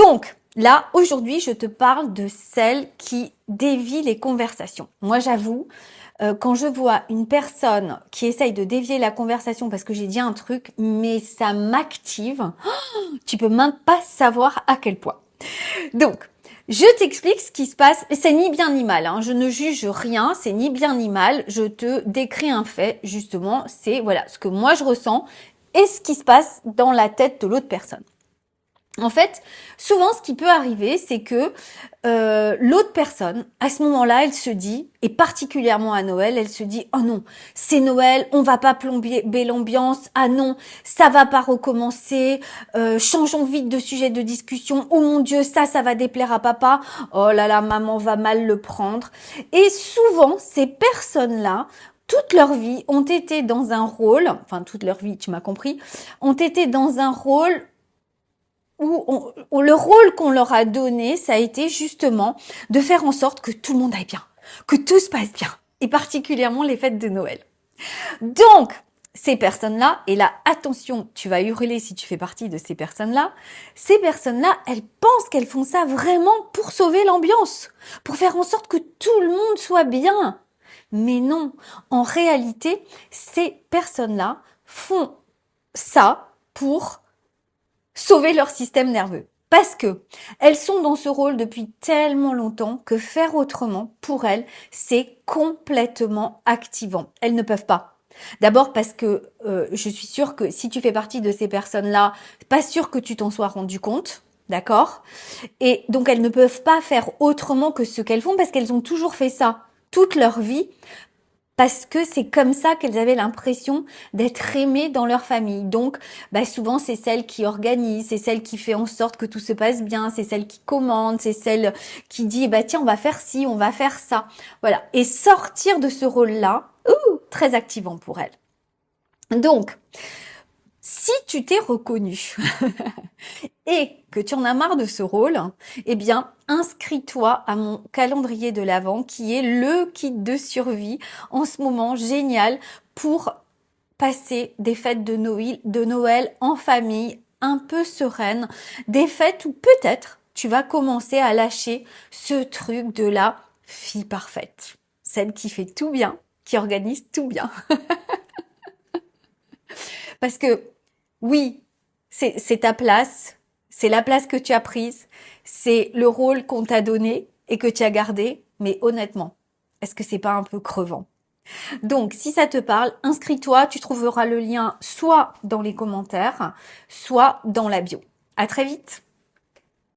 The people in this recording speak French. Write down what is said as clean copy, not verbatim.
Donc, là, aujourd'hui, je te parle de celles qui dévient les conversations. Moi, j'avoue, quand je vois une personne qui essaye de dévier la conversation parce que j'ai dit un truc, mais ça m'active, tu peux même pas savoir à quel point. Donc, je t'explique ce qui se passe. C'est ni bien ni mal, hein. Je ne juge rien, c'est ni bien ni mal. Je te décris un fait, justement. C'est voilà ce que moi je ressens et ce qui se passe dans la tête de l'autre personne. En fait, souvent, ce qui peut arriver, c'est que l'autre personne, à ce moment-là, elle se dit, et particulièrement à Noël, elle se dit, oh non, c'est Noël, on va pas plomber l'ambiance, ah non, ça va pas recommencer, changeons vite de sujet de discussion, oh mon Dieu, ça va déplaire à papa, oh là là, maman va mal le prendre. Et souvent, ces personnes-là, toute leur vie, ont été dans un rôle, enfin toute leur vie, tu m'as compris, ont été dans un rôle où le rôle qu'on leur a donné, ça a été justement de faire en sorte que tout le monde aille bien, que tout se passe bien, et particulièrement les fêtes de Noël. Donc, ces personnes-là, et là, attention, tu vas hurler si tu fais partie de ces personnes-là, elles pensent qu'elles font ça vraiment pour sauver l'ambiance, pour faire en sorte que tout le monde soit bien. Mais non, en réalité, ces personnes-là font ça pour sauver leur système nerveux. Parce que elles sont dans ce rôle depuis tellement longtemps que faire autrement, pour elles, c'est complètement activant. Elles ne peuvent pas. D'abord parce que je suis sûre que si tu fais partie de ces personnes-là, pas sûr que tu t'en sois rendu compte, d'accord? Et donc elles ne peuvent pas faire autrement que ce qu'elles font parce qu'elles ont toujours fait ça toute leur vie. Parce que c'est comme ça qu'elles avaient l'impression d'être aimées dans leur famille. Donc, souvent, c'est celle qui organise, c'est celle qui fait en sorte que tout se passe bien, c'est celle qui commande, c'est celle qui dit, tiens, on va faire ci, on va faire ça. Voilà. Et sortir de ce rôle-là, très activant pour elles. Donc, si tu t'es reconnu et que tu en as marre de ce rôle, eh bien, inscris-toi à mon calendrier de l'Avent qui est le kit de survie en ce moment génial pour passer des fêtes de Noël en famille un peu sereine, des fêtes où peut-être tu vas commencer à lâcher ce truc de la fille parfaite, celle qui fait tout bien, qui organise tout bien. Parce que oui, c'est ta place, c'est la place que tu as prise, c'est le rôle qu'on t'a donné et que tu as gardé, mais honnêtement, est-ce que c'est pas un peu crevant? Donc, si ça te parle, inscris-toi, tu trouveras le lien soit dans les commentaires, soit dans la bio. À très vite!